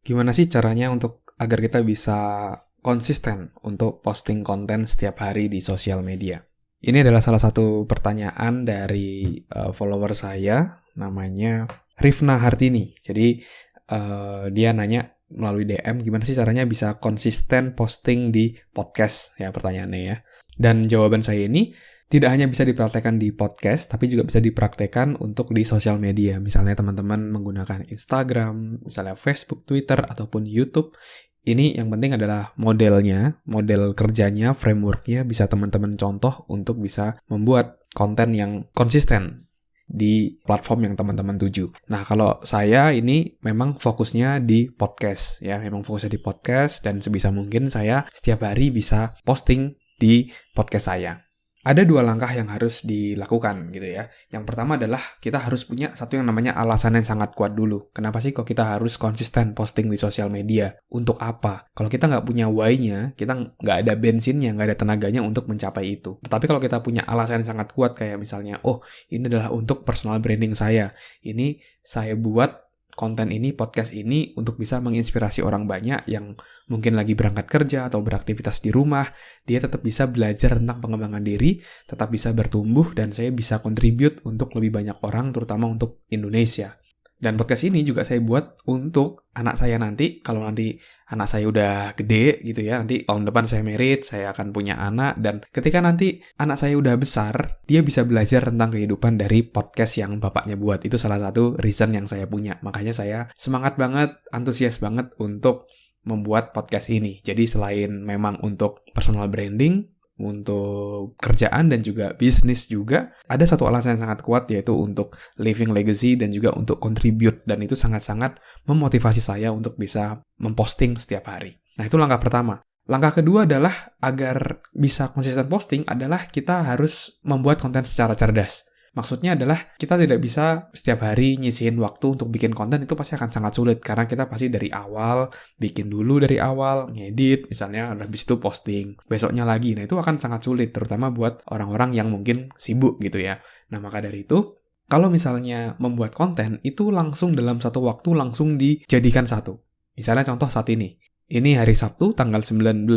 Gimana sih caranya agar kita bisa konsisten untuk posting konten setiap hari di sosial media? Ini adalah salah satu pertanyaan dari follower saya, namanya Rifna Hartini. Jadi dia nanya melalui DM, gimana sih caranya bisa konsisten posting di podcast, ya pertanyaannya ya. Dan jawaban saya ini tidak hanya bisa dipraktekkan di podcast, tapi juga bisa dipraktekkan untuk di sosial media. Misalnya teman-teman menggunakan Instagram, misalnya Facebook, Twitter, ataupun YouTube. Ini yang penting adalah modelnya, model kerjanya, frameworknya bisa teman-teman contoh untuk bisa membuat konten yang konsisten di platform yang teman-teman tuju. Nah, kalau saya ini memang fokusnya di podcast, ya, memang fokusnya di podcast, dan sebisa mungkin saya setiap hari bisa posting di podcast saya. Ada 2 langkah yang harus dilakukan gitu ya. Yang pertama adalah kita harus punya satu yang namanya alasan yang sangat kuat dulu. Kenapa sih kok kita harus konsisten posting di sosial media? Untuk apa? Kalau kita nggak punya why-nya, kita nggak ada bensinnya, nggak ada tenaganya untuk mencapai itu. Tetapi kalau kita punya alasan yang sangat kuat kayak misalnya, oh ini adalah untuk personal branding saya. Ini saya buat konten ini, podcast ini untuk bisa menginspirasi orang banyak yang mungkin lagi berangkat kerja atau beraktivitas di rumah. Dia tetap bisa belajar tentang pengembangan diri, tetap bisa bertumbuh, dan saya bisa contribute untuk lebih banyak orang, terutama untuk Indonesia. Dan podcast ini juga saya buat untuk anak saya nanti, kalau nanti anak saya udah gede gitu ya, nanti tahun depan saya married, saya akan punya anak, dan ketika nanti anak saya udah besar, dia bisa belajar tentang kehidupan dari podcast yang bapaknya buat. Itu salah satu reason yang saya punya. Makanya saya semangat banget, antusias banget untuk membuat podcast ini. Jadi selain memang untuk personal branding, untuk kerjaan dan juga bisnis juga, ada satu alasan yang sangat kuat, yaitu untuk leaving legacy dan juga untuk contribute, dan itu sangat-sangat memotivasi saya untuk bisa memposting setiap hari. Nah, itu langkah pertama. Langkah kedua adalah agar bisa konsisten posting adalah kita harus membuat konten secara cerdas. Maksudnya adalah kita tidak bisa setiap hari nyisihin waktu untuk bikin konten, itu pasti akan sangat sulit karena kita pasti dari awal bikin dulu, dari awal ngedit misalnya, habis itu posting besoknya lagi. Nah, itu akan sangat sulit terutama buat orang-orang yang mungkin sibuk gitu ya. Nah, maka dari itu kalau misalnya membuat konten itu langsung dalam satu waktu langsung dijadikan satu. Misalnya contoh saat ini hari Sabtu, tanggal 19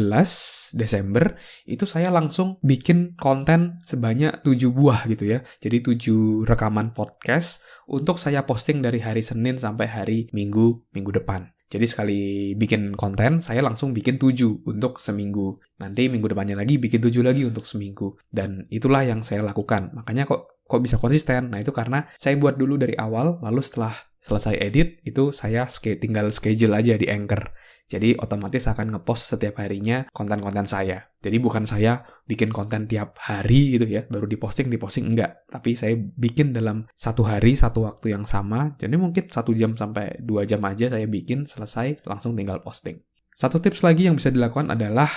Desember, itu saya langsung bikin konten sebanyak 7 buah gitu ya. Jadi 7 rekaman podcast untuk saya posting dari hari Senin sampai hari Minggu depan. Jadi sekali bikin konten, saya langsung bikin 7 untuk seminggu. Nanti minggu depannya lagi bikin 7 lagi untuk seminggu. Dan itulah yang saya lakukan. Makanya kok bisa konsisten? Nah, itu karena saya buat dulu dari awal, lalu setelah selesai edit, itu saya tinggal schedule aja di Anchor. Jadi otomatis akan ngepost setiap harinya konten-konten saya. Jadi bukan saya bikin konten tiap hari gitu ya, baru diposting enggak. Tapi saya bikin dalam satu hari, satu waktu yang sama. Jadi mungkin 1 jam sampai 2 jam aja saya bikin, selesai, langsung tinggal posting. Satu tips lagi yang bisa dilakukan adalah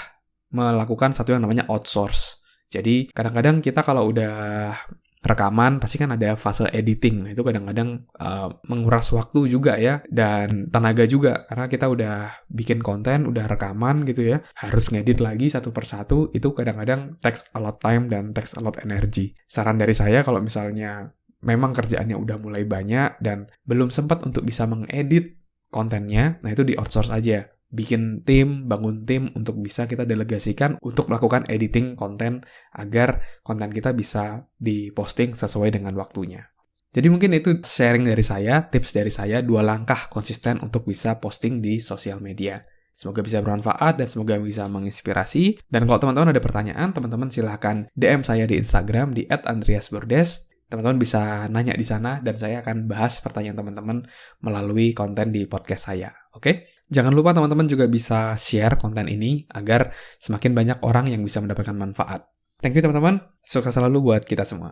melakukan satu yang namanya outsource. Jadi kadang-kadang kita kalau udah rekaman pasti kan ada fase editing. Nah, itu kadang-kadang menguras waktu juga ya, dan tenaga juga karena kita udah bikin konten, udah rekaman gitu ya, harus ngedit lagi satu persatu, itu kadang-kadang takes a lot time dan takes a lot energy. Saran dari saya kalau misalnya memang kerjaannya udah mulai banyak dan belum sempat untuk bisa mengedit kontennya, nah itu di outsource aja. Bikin tim, bangun tim untuk bisa kita delegasikan untuk melakukan editing konten agar konten kita bisa diposting sesuai dengan waktunya. Jadi mungkin itu sharing dari saya, tips dari saya, 2 langkah konsisten untuk bisa posting di sosial media. Semoga bisa bermanfaat dan semoga bisa menginspirasi. Dan kalau teman-teman ada pertanyaan, teman-teman silahkan DM saya di Instagram di @andreasbordes. Teman-teman bisa nanya di sana dan saya akan bahas pertanyaan teman-teman melalui konten di podcast saya. Oke? Jangan lupa teman-teman juga bisa share konten ini agar semakin banyak orang yang bisa mendapatkan manfaat. Thank you teman-teman, sukses selalu buat kita semua.